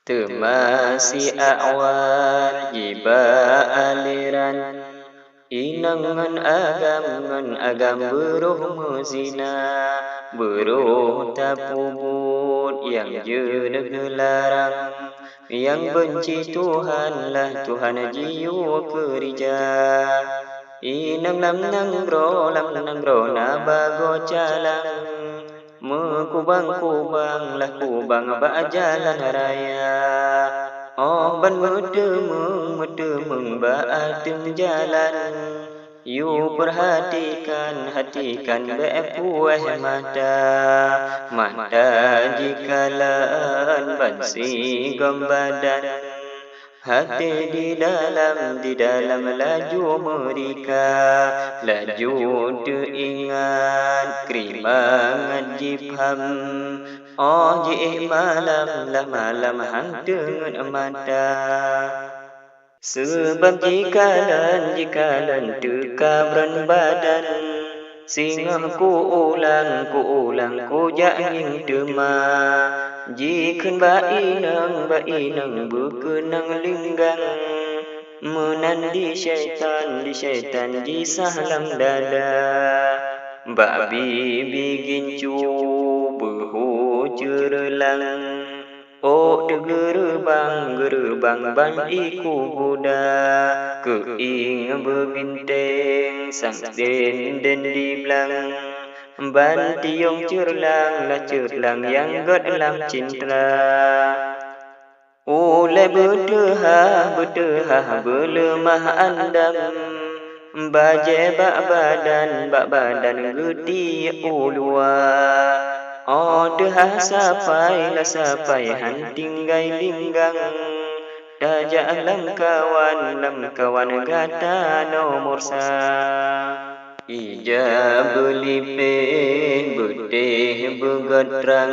Temasi awal jiba aliran inangan agam beruh mezina beruh tapubut yang jeneglarang yang benci Tuhanlah Tuhan jiwa kerja inang lam nang ro na bago calang Mekubang-kubang lah kubang ba jalan raya Oh ban medemeng ba adem jalan You perhatikan hatikan bepueh mata jikalan ban si badan Hati di dalam laju mereka Laju teringat kerimangan jipham Oh ji malam lah malam hang dengan mata Sebab jikalan tekabran badan Singa ku ulang ku jangin dema Jikan ba inang berkenang linggang Menandi syaitan di sahlam dada Babi gincu behu cerelang Oh gerbang ban iku kuda Keing berbintang sang den di belang Ban tiung cerlang yang dalam cinta Oleh betehah belemah andam Baje bak badan geti ulua Oh dehah sapai han tinggai linggang Dajak lam kawan gata nomor sa Ija belipin betih begadrang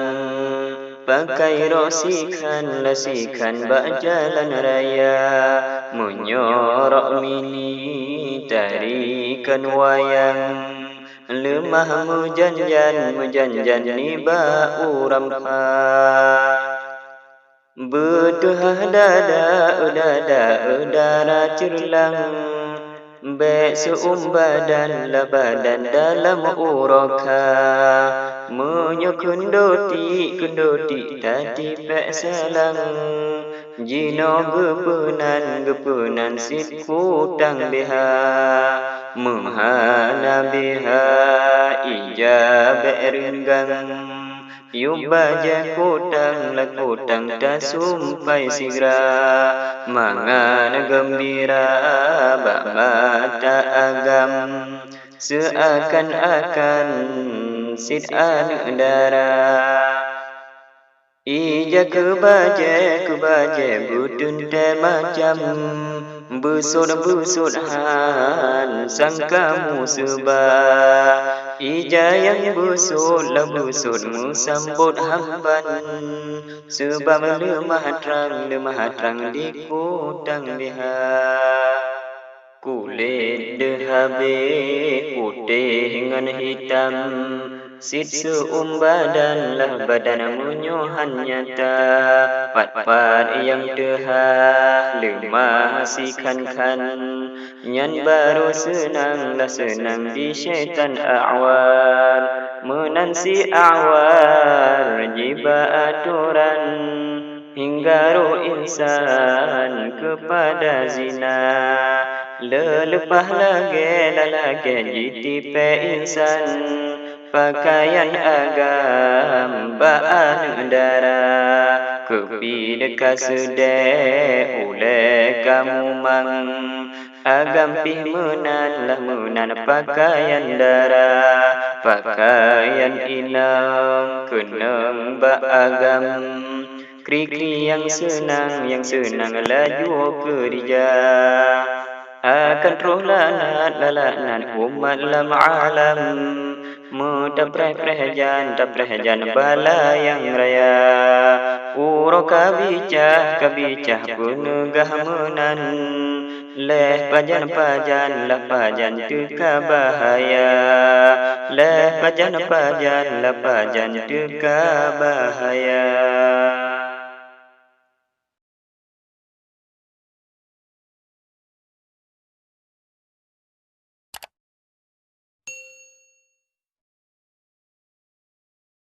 Pakai rosikan bak jalan raya Menyorok mini tarikan wayang Lemah mejanjan ni ba uram pa Betehah dada cerlang Bek badan dalam uroka Kendoti tadi pek selang Jino gepenan sit kutang beha Menghana beha ija bek renggang Yubaja kutang tak sumpai sigra Mangan gembira bak mata agam Seakan-akan sit anu darah Ija kebaje budun te macam Besut han sang kamu sebah Ija yang busut musambut hamban Sebab lemah terang di kutang liha Kulit dehabis putih dengan hitam Sit badan menyohan nyata Pat yang dehah lemah sikan Nyan baru senang di syaitan awal Menansi awal jiba aturan Hingga roh insan kepada zina Lelepah lagi jitipe insan Pakaian agam baan darah Kepi dekat sedek oleh kamu mang Agam pih menan pakaian darah Pakaian inang kenang ba agam Kri yang senang laju kerja Akan roh lanat umat lam alam Dapreh jan bala yang raya Uro kabicah penegah menan Leh pajan teka bahaya Leh pajan teka bahaya